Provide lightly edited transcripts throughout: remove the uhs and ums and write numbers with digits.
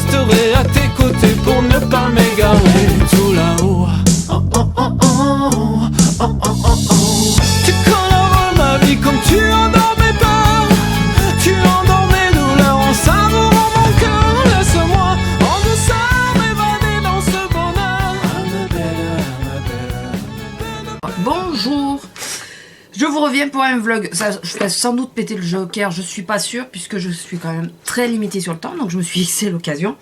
resterai à tes côtés pour ne pas m'égarer. Tout là-haut, oh, oh, oh, oh, oh, oh, oh, oh. Tu colores ma vie comme tu endors mes peurs, tu endors mes douleurs en savourant mon cœur. Laisse-moi en douceur m'évader dans ce bonheur. Bonjour, je vous reviens pour un vlog. Ça, je vais sans doute péter le joker, je suis pas sûre, puisque je suis quand même très limitée sur le temps, donc je me suis fixé l'occasion.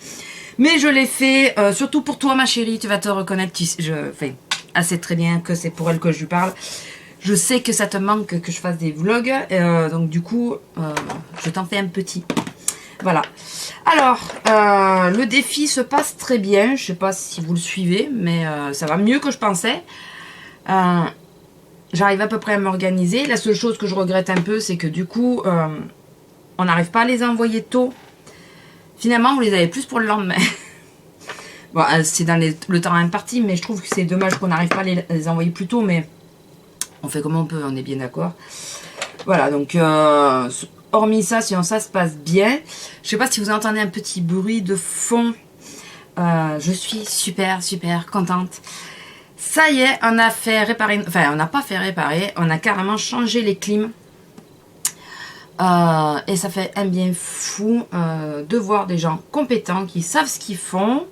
Mais je l'ai fait, surtout pour toi ma chérie, tu vas te reconnaître, je fais assez très bien que c'est pour elle que je lui parle. Je sais que ça te manque que je fasse des vlogs, donc du coup, je t'en fais un petit. Voilà. Alors, le défi se passe très bien, je sais pas si vous le suivez, mais ça va mieux que je pensais. J'arrive à peu près à m'organiser. La seule chose que je regrette un peu, c'est que du coup, on n'arrive pas à les envoyer tôt. Finalement, vous les avez plus pour le lendemain. Bon, c'est dans le temps imparti, mais je trouve que c'est dommage qu'on n'arrive pas à les envoyer plus tôt, mais on fait comme on peut, on est bien d'accord. Voilà, donc, hormis ça, sinon ça se passe bien. Je sais pas si vous entendez un petit bruit de fond. Je suis super contente. Ça y est, on a fait réparer, enfin on n'a pas fait réparer, on a carrément changé les clims. Et ça fait un bien fou de voir des gens compétents qui savent ce qu'ils font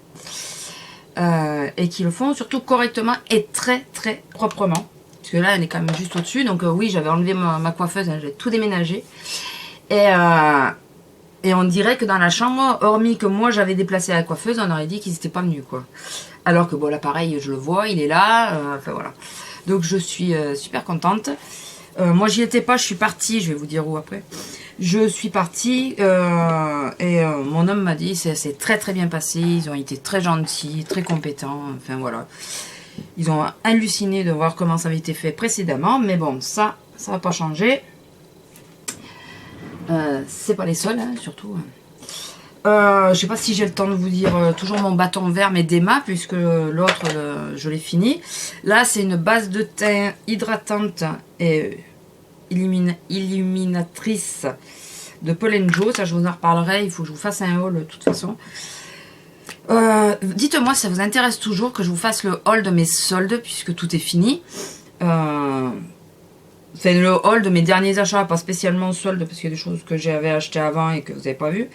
et qui le font surtout correctement et très proprement. Parce que là, elle est quand même juste au-dessus. Donc oui, j'avais enlevé ma coiffeuse, hein, j'ai tout déménagé. Et on dirait que dans la chambre, hormis que moi j'avais déplacé la coiffeuse, on aurait dit qu'ils n'étaient pas venus, quoi. Alors que bon, là pareil, je le vois, il est là, enfin voilà. Donc je suis super contente. Moi j'y étais pas, je suis partie, je vais vous dire où après. Je suis partie et mon homme m'a dit c'est très bien passé, ils ont été très gentils, très compétents, enfin voilà. Ils ont halluciné de voir comment ça avait été fait précédemment, mais bon, ça va pas changer. C'est pas les seuls, hein, surtout. Je sais pas si j'ai le temps de vous dire toujours mon bâton vert, mais d'Emma, puisque l'autre, je l'ai fini. Là, c'est une base de teint hydratante et illuminatrice de Paul & Joe. Ça, je vous en reparlerai. Il faut que je vous fasse un haul, de toute façon. Dites-moi si ça vous intéresse toujours que je vous fasse le haul de mes soldes, puisque tout est fini. C'est le haul de mes derniers achats, pas spécialement soldes, parce qu'il y a des choses que j'avais achetées avant et que vous n'avez pas vu.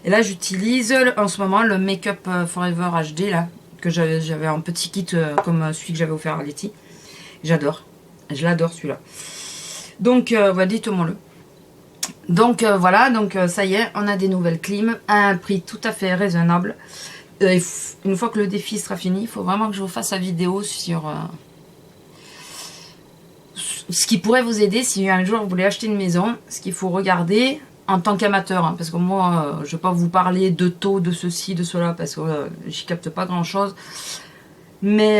Et là, j'utilise en ce moment le Make Up Forever HD, là, que j'avais en petit kit comme celui que j'avais offert à Letty. J'adore. Je l'adore, celui-là. Donc, dites-moi-le. Donc, voilà. Donc, ça y est, on a des nouvelles clims à un prix tout à fait raisonnable. Une fois que le défi sera fini, il faut vraiment que je vous fasse la vidéo sur ce qui pourrait vous aider si un jour vous voulez acheter une maison. Ce qu'il faut regarder en tant qu'amateur, hein, parce que moi, je ne vais pas vous parler de taux, de ceci, de cela, parce que j'y capte pas grand-chose. Mais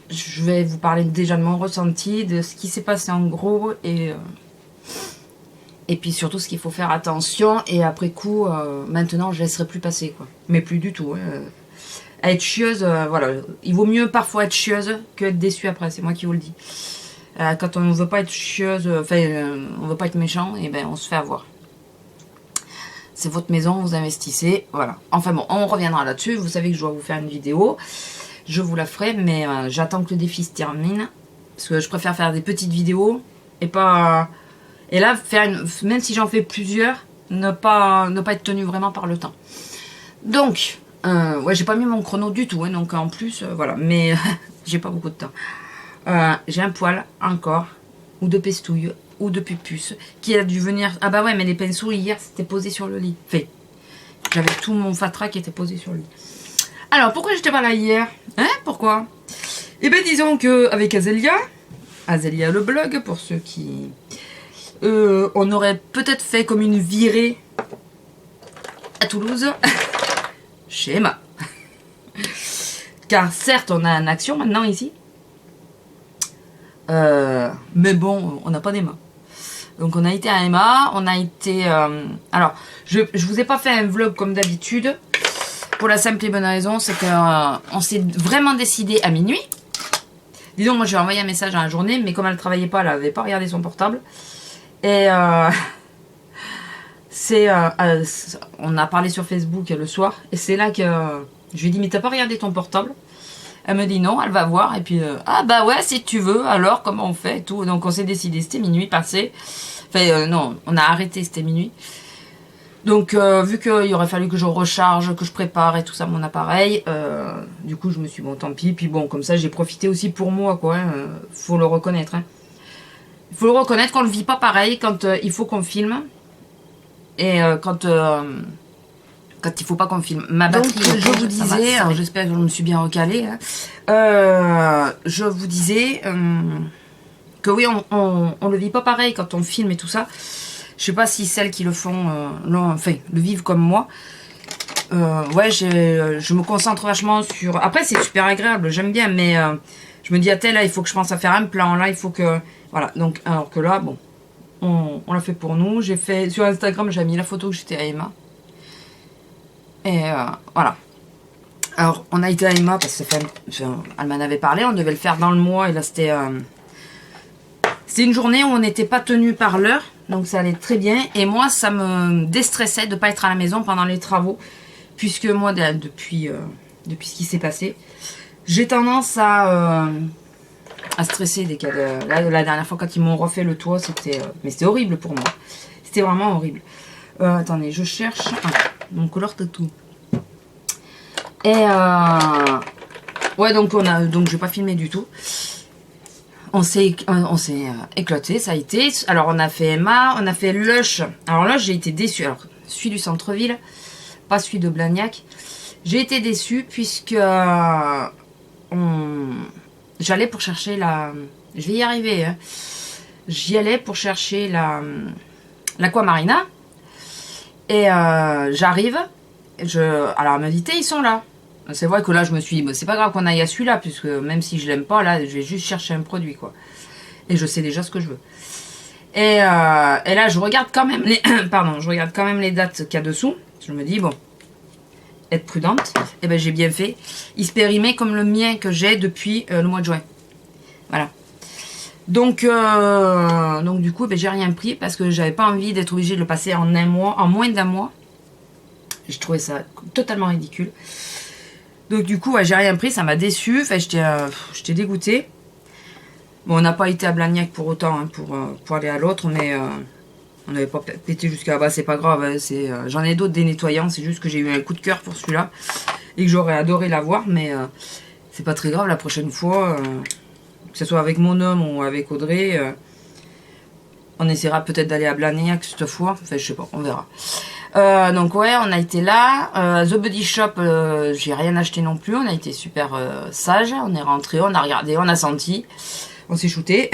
je vais vous parler déjà de mon ressenti, de ce qui s'est passé en gros, et puis surtout ce qu'il faut faire attention. Et après coup, maintenant, je ne laisserai plus passer, quoi. Mais plus du tout. Hein. Être chieuse, voilà. Il vaut mieux parfois être chieuse que être déçue après, c'est moi qui vous le dis. Quand on ne veut pas être chieuse, enfin, on ne veut pas être méchant, et ben on se fait avoir. C'est votre maison, vous investissez, voilà. Enfin bon, on reviendra là-dessus. Vous savez que je dois vous faire une vidéo. Je vous la ferai, mais j'attends que le défi se termine. Parce que je préfère faire des petites vidéos et pas... Et là, même si j'en fais plusieurs, ne pas être tenu vraiment par le temps. Donc, ouais, j'ai pas mis mon chrono du tout, hein, donc en plus, voilà. Mais j'ai pas beaucoup de temps. J'ai un poil encore, ou de pestouille, ou de pupus, qui a dû venir... Ah bah ouais, mais les pinceaux hier, c'était posé sur le lit. Enfin, j'avais tout mon fatras qui était posé sur le lit. Alors, pourquoi j'étais pas là hier? Hein? Pourquoi? Eh ben, disons que avec Azelia le blog, pour ceux qui... on aurait peut-être fait comme une virée à Toulouse, chez Emma. Car certes, on a une action maintenant ici. Mais bon, on n'a pas d'Emma. Donc on a été à Emma, on a été... alors, je vous ai pas fait un vlog comme d'habitude. Pour la simple et bonne raison, c'est qu'on s'est vraiment décidé à minuit. Disons, moi j'ai envoyé un message dans la journée, mais comme elle ne travaillait pas, elle n'avait pas regardé son portable. Et on a parlé sur Facebook le soir, et c'est là que je lui ai dit, mais t'as pas regardé ton portable? Elle me dit non, elle va voir, et puis, ah bah ouais, si tu veux, alors comment on fait et tout. Donc on s'est décidé, c'était minuit passé. Enfin, non, on a arrêté, c'était minuit. Donc, vu qu'il aurait fallu que je recharge, que je prépare et tout ça mon appareil, du coup, je me suis dit, bon, tant pis. Puis bon, comme ça, j'ai profité aussi pour moi, quoi. Faut le reconnaître. Hein. Il faut le reconnaître qu'on le vit pas pareil quand il faut qu'on filme. Et quand il faut pas qu'on filme. Ma batterie, donc, je vous disais, j'espère que je me suis bien recalée. Hein. Je vous disais que oui, on le vit pas pareil quand on filme et tout ça. Je sais pas si celles qui le font, le vivent comme moi. Ouais, je me concentre vachement sur... Après, c'est super agréable, j'aime bien, mais je me dis, là, il faut que je pense à faire un plan, là, il faut que... Voilà, donc, alors que là, bon, on l'a fait pour nous. J'ai fait, sur Instagram, j'ai mis la photo que j'étais à Emma. Et voilà. Alors, on a été à Emma, parce que elle m'en avait parlé, on devait le faire dans le mois, et là, c'était une journée où on n'était pas tenu par l'heure. Donc ça allait très bien. Et moi, ça me déstressait de ne pas être à la maison pendant les travaux. Puisque moi, depuis ce qui s'est passé, j'ai tendance à stresser dès qu'il y a la dernière fois, quand ils m'ont refait le toit, mais c'était horrible pour moi. C'était vraiment horrible. Attendez, je cherche mon color tattoo. Et ouais, donc je vais pas filmer du tout. On s'est éclaté, ça a été. Alors, on a fait Emma, on a fait Lush. Alors, Lush, j'ai été déçue. Alors, celui du centre-ville, pas celui de Blagnac. J'ai été déçue puisque j'allais pour chercher la... Je vais y arriver. Hein. J'y allais pour chercher l'Aquamarina. Et j'arrive. Alors, elle m'a dit, ils sont là. C'est vrai que là, je me suis dit, bah, c'est pas grave qu'on aille à celui-là, puisque même si je l'aime pas, là, je vais juste chercher un produit, quoi. Et je sais déjà ce que je veux. Et là, je regarde quand même les... Pardon, je regarde quand même les dates qu'il y a dessous. Je me dis, bon, être prudente. Et ben, j'ai bien fait. Il se périmait comme le mien que j'ai depuis le mois de juin. Voilà. Donc du coup, ben, j'ai rien pris, parce que j'avais pas envie d'être obligée de le passer en un mois, en moins d'un mois. Je trouvais ça totalement ridicule. Donc du coup, ouais, j'ai rien pris, ça m'a déçue. Enfin, j'étais dégoûtée. Bon, on n'a pas été à Blagnac pour autant, hein, pour aller à l'autre, mais on n'avait pas pété jusqu'à là-bas, c'est pas grave. Hein, j'en ai d'autres des nettoyants, c'est juste que j'ai eu un coup de cœur pour celui-là et que j'aurais adoré l'avoir, mais c'est pas très grave. La prochaine fois, que ce soit avec mon homme ou avec Audrey, on essaiera peut-être d'aller à Blagnac cette fois. Enfin, je sais pas, on verra. Donc ouais, on a été là. The Body Shop, j'ai rien acheté non plus. On a été super sage. On est rentré, on a regardé, on a senti, on s'est shooté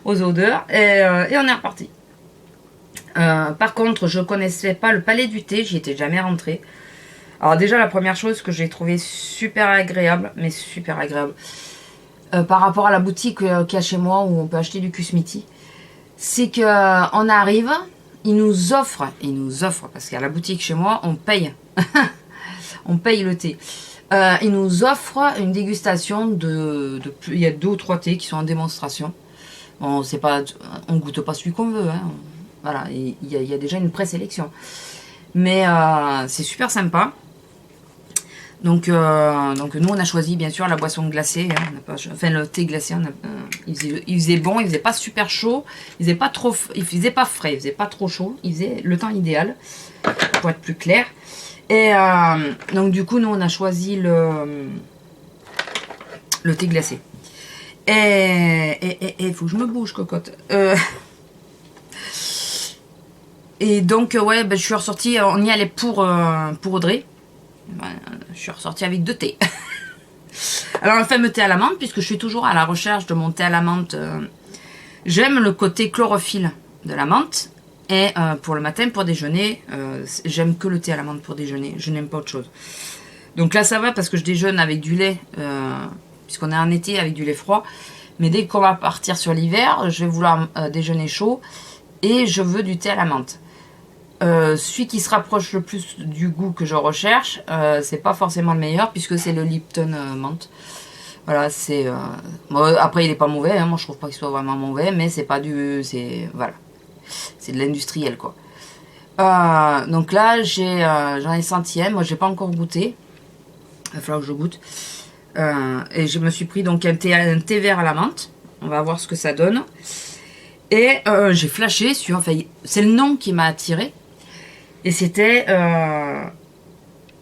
aux odeurs et on est reparti. Par contre, je connaissais pas le Palais du Thé, j'y étais jamais rentrée. Alors déjà, la première chose que j'ai trouvé super agréable, mais super agréable, par rapport à la boutique qu'il y a chez moi où on peut acheter du Kusmiti, c'est que on arrive. Ils nous offrent, parce qu'à la boutique chez moi, on paye. On paye le thé. Ils nous offrent une dégustation il y a 2 ou 3 thés qui sont en démonstration. Bon, on goûte pas celui qu'on veut. Hein. Voilà, il y a déjà une présélection. Mais c'est super sympa. Donc nous, on a choisi bien sûr la boisson glacée. Hein. Le thé glacé, il faisait bon, il faisait pas super chaud, il faisait pas frais, il faisait pas trop chaud, il faisait le temps idéal pour être plus clair. Et donc du coup, nous, on a choisi le thé glacé. Et il faut que je me bouge, cocotte. Et donc, ouais, ben, je suis ressortie, on y allait pour Audrey. Je suis ressortie avec 2 thés. Alors, un fameux thé à la menthe, puisque je suis toujours à la recherche de mon thé à la menthe. J'aime le côté chlorophylle de la menthe. Et pour le matin, pour déjeuner, j'aime que le thé à la menthe pour déjeuner. Je n'aime pas autre chose. Donc là, ça va parce que je déjeune avec du lait, puisqu'on est en été avec du lait froid. Mais dès qu'on va partir sur l'hiver, je vais vouloir déjeuner chaud. Et je veux du thé à la menthe. Celui qui se rapproche le plus du goût que je recherche, c'est pas forcément le meilleur puisque c'est le Lipton menthe. Voilà, c'est après il est pas mauvais, hein, moi je trouve pas qu'il soit vraiment mauvais, mais c'est pas voilà, c'est de l'industriel quoi. Donc là, j'en ai senti un. Moi, j'ai pas encore goûté. Il va falloir que je goûte. Et je me suis pris donc un thé vert à la menthe. On va voir ce que ça donne. Et j'ai flashé sur... Enfin, c'est le nom qui m'a attiré. Et c'était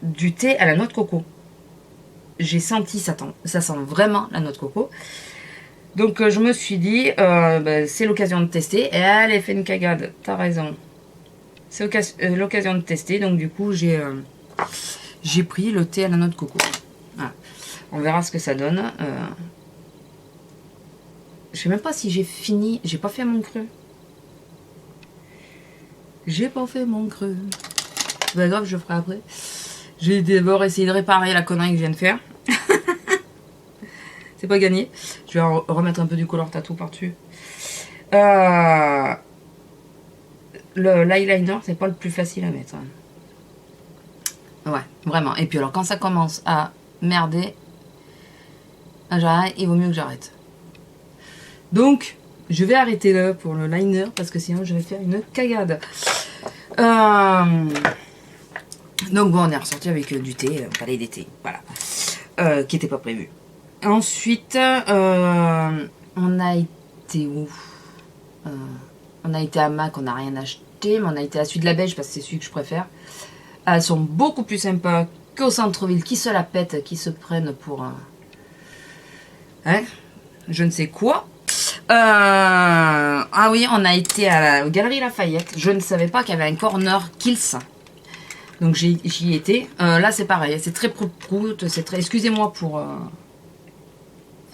du thé à la noix de coco. J'ai senti, ça sent vraiment la noix de coco. Donc je me suis dit, c'est l'occasion de tester. Et allez, fais une cagade, t'as raison. C'est l'occasion de tester. Donc du coup, j'ai pris le thé à la noix de coco. Voilà. On verra ce que ça donne. Je sais même pas si j'ai fini. J'ai pas fait mon cru. J'ai pas fait mon cru. C'est pas grave, je ferai après. J'ai d'abord essayé de réparer la connerie que je viens de faire. C'est pas gagné. Je vais remettre un peu du color tattoo par-dessus. L'eyeliner, c'est pas le plus facile à mettre. Ouais, vraiment. Et puis alors, quand ça commence à merder, il vaut mieux que j'arrête. Donc, je vais arrêter là pour le liner parce que sinon je vais faire une cagade. Donc bon, on est ressorti avec du thé, palais d'été, voilà, qui n'était pas prévu. Ensuite, on a été où? On a été à Mac, on n'a rien acheté, mais on a été à Sud de la Beige parce que c'est celui que je préfère. Elles sont beaucoup plus sympas qu'au centre-ville, qui se la pètent, qui se prennent pour je ne sais quoi. Ah oui, on a été à la Galerie Lafayette. Je ne savais pas qu'il y avait un corner Kills. Donc j'y étais. Là c'est pareil, c'est très prout, c'est très... Excusez-moi pour...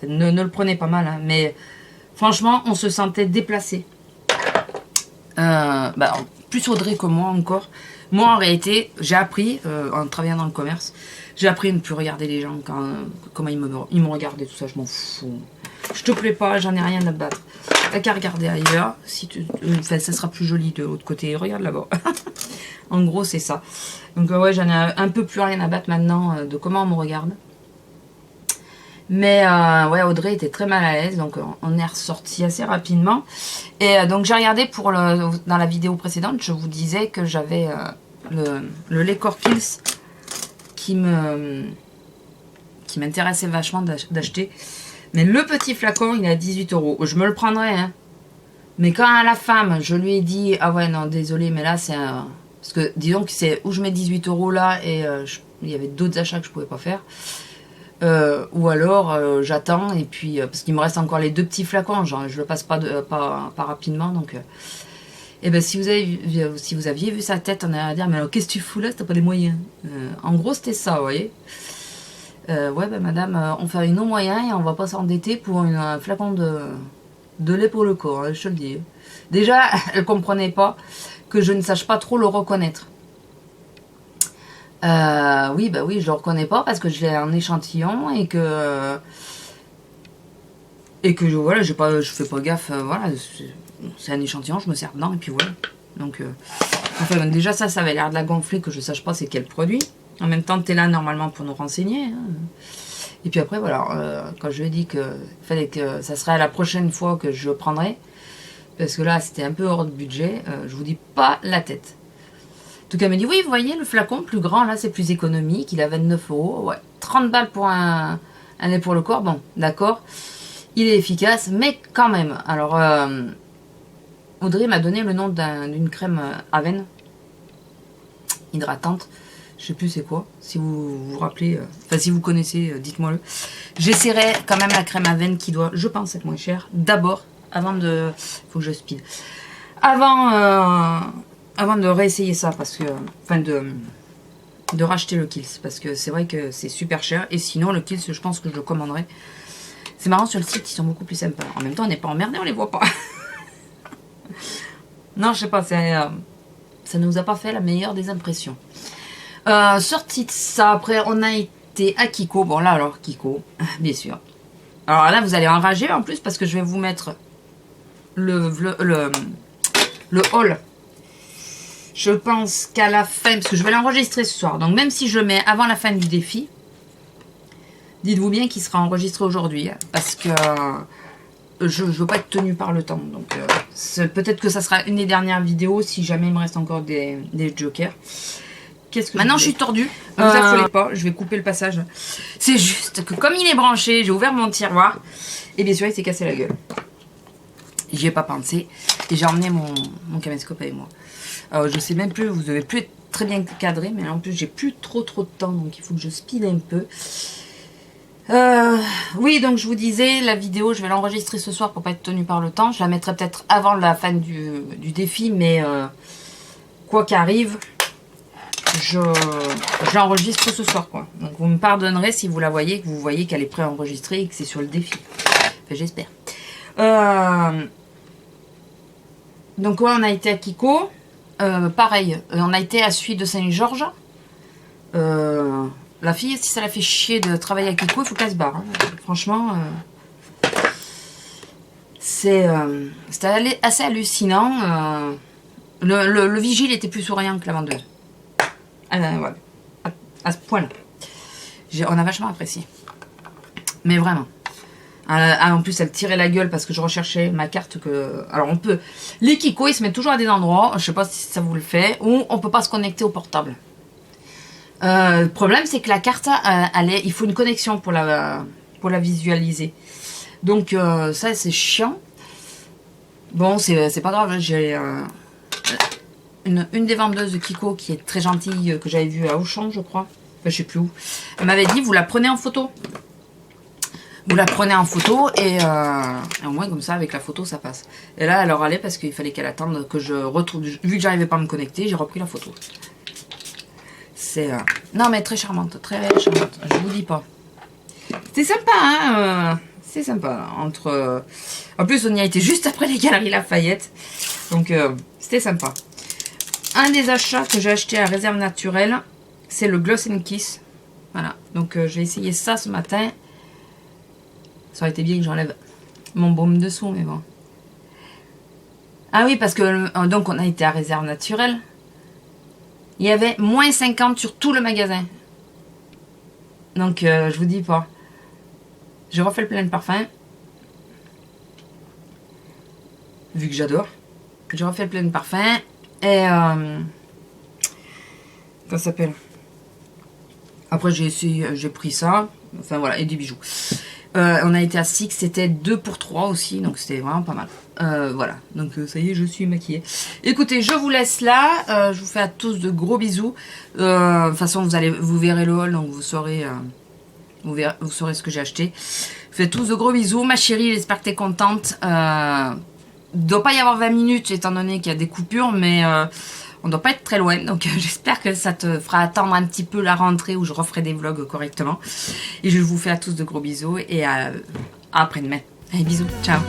Ne le prenez pas mal, hein, mais franchement, on se sentait déplacé. Plus Audrey que moi encore. Moi en réalité, j'ai appris, en travaillant dans le commerce, j'ai appris à ne plus regarder les gens, comment ils me regardaient, tout ça, je m'en fous. Je te plais pas, j'en ai rien à battre. T'as qu'à regarder ailleurs, ça sera plus joli de l'autre côté, regarde là-bas. En gros, c'est ça. Donc ouais, j'en ai un peu plus rien à battre maintenant de comment on me regarde. Mais ouais, Audrey était très mal à l'aise, donc on est ressorti assez rapidement. Et donc j'ai regardé dans la vidéo précédente, je vous disais que j'avais le Lecor Kills qui m'intéressait vachement d'acheter. Mais le petit flacon, il est à 18 €. Je me le prendrais, hein. Mais quand à la femme, je lui ai dit, ah ouais, non, désolé, mais là, c'est un... Parce que, disons que c'est où je mets 18 € là, et il y avait d'autres achats que je pouvais pas faire. Ou alors, j'attends, et puis, parce qu'il me reste encore les 2 petits flacons, genre, je le passe pas rapidement, donc... Et ben si vous aviez vu sa tête, on allait dire, mais alors, qu'est-ce que tu fous là, t'as pas les moyens. En gros, c'était ça, vous voyez. Ouais, ben madame, on fait nos moyens et on va pas s'endetter pour un flacon de lait pour le corps, hein, je te le dis. Déjà, elle comprenait pas que je ne sache pas trop le reconnaître. Oui, bah oui, je le reconnais pas parce que je l'ai en échantillon et que voilà, je fais pas gaffe, voilà, c'est un échantillon, je me sers dedans et puis voilà. Donc, enfin, déjà ça avait l'air de la gonfler que je sache pas c'est quel produit. En même temps, tu es là normalement pour nous renseigner. Hein. Et puis après, voilà, quand je lui ai dit qu'il fallait que ça serait la prochaine fois que je le prendrais, parce que là, c'était un peu hors de budget, je vous dis pas la tête. En tout cas, elle m'a dit, oui, vous voyez, le flacon plus grand, là, c'est plus économique, il a 29 €. Ouais, 30 balles pour un lait pour le corps, bon, d'accord. Il est efficace, mais quand même. Alors, Audrey m'a donné le nom d'une crème Aven, hydratante. Je sais plus c'est quoi, si vous vous rappelez, enfin si vous connaissez, dites-moi le. J'essaierai quand même la crème Aven qui doit, je pense, être moins chère. D'abord, avant de... faut que je speed. Avant de réessayer ça, parce que... Enfin, de racheter le Kills, parce que c'est vrai que c'est super cher. Et sinon, le Kills, je pense que je le commanderai. C'est marrant, sur le site, ils sont beaucoup plus sympas. En même temps, on n'est pas emmerdé, on les voit pas. Non, je sais pas, ça ne nous a pas fait la meilleure des impressions. Sorti de ça, après on a été à Kiko. Bon là alors Kiko, bien sûr. Alors là vous allez enrager en plus parce que je vais vous mettre le haul. Je pense qu'à la fin, parce que je vais l'enregistrer ce soir. Donc même si je le mets avant la fin du défi, dites-vous bien qu'il sera enregistré aujourd'hui. Parce que je veux pas être tenue par le temps. Donc peut-être que ça sera une des dernières vidéos si jamais il me reste encore des jokers. Qu'est-ce que maintenant je suis tordue, ne vous affolez pas, je vais couper le passage. C'est juste que comme il est branché, j'ai ouvert mon tiroir et bien sûr il s'est cassé la gueule. J'y ai pas pensé et j'ai emmené mon caméscope avec moi. Alors je sais même plus, vous devez plus être très bien cadré, mais là, en plus j'ai plus trop de temps, donc il faut que je speed un peu. Oui, donc je vous disais, la vidéo je vais l'enregistrer ce soir pour pas être tenue par le temps. Je la mettrai peut-être avant la fin du défi, mais quoi qu'arrive, je l'enregistre ce soir, quoi. Donc vous me pardonnerez si vous la voyez, que vous voyez qu'elle est préenregistrée et que c'est sur le défi. Enfin, j'espère. Donc ouais, on a été à Kiko. Pareil, on a été à Suy de Saint-Georges. La fille, si ça la fait chier de travailler à Kiko, il faut qu'elle se barre. Hein. Franchement, c'était assez hallucinant. Le vigile était plus souriant que la vendeuse. Voilà. À ce point-là. On a vachement apprécié. Mais vraiment. En plus, elle tirait la gueule parce que je recherchais ma carte que... Alors, on peut... Les Kiko, ils se mettent toujours à des endroits, je sais pas si ça vous le fait, où on peut pas se connecter au portable. Le problème, c'est que la carte, il faut une connexion pour la visualiser. Donc, ça, c'est chiant. Bon, c'est pas grave, j'ai... Une des vendeuses de Kiko qui est très gentille, que j'avais vue à Auchan, je crois. Enfin, je sais plus où. Elle m'avait dit, vous la prenez en photo. Vous la prenez en photo et au moins comme ça, avec la photo, ça passe. Et là, elle râlait parce qu'il fallait qu'elle attende que je retrouve. Vu que j'arrivais pas à me connecter, j'ai repris la photo. C'est... Non, mais très charmante, très charmante. Je vous dis pas. C'était sympa, hein. C'est sympa. En plus, on y a été juste après les Galeries Lafayette. Donc, c'était sympa. Un des achats que j'ai acheté à Réserve Naturelle, c'est le Gloss & Kiss. Voilà. Donc, j'ai essayé ça ce matin. Ça aurait été bien que j'enlève mon baume dessous, mais bon. Ah oui, parce que donc on a été à Réserve Naturelle. Il y avait moins 50 sur tout le magasin. Donc, je vous dis pas. J'ai refait le plein de parfum. Vu que j'adore. J'ai refait le plein de parfum. Et... comment ça s'appelle? Après, j'ai pris ça. Enfin, voilà, et des bijoux. On a été à Six, c'était 2 pour 3 aussi, donc c'était vraiment pas mal. Voilà, donc ça y est, je suis maquillée. Écoutez, je vous laisse là. Je vous fais à tous de gros bisous. De toute façon, vous verrez le haul, donc vous saurez ce que j'ai acheté. Je vous fais tous de gros bisous. Ma chérie, j'espère que tu es contente. Il ne doit pas y avoir 20 minutes, étant donné qu'il y a des coupures, mais... on ne doit pas être très loin, donc j'espère que ça te fera attendre un petit peu la rentrée où je referai des vlogs correctement. Et je vous fais à tous de gros bisous et à après-demain. Allez, bisous, ciao.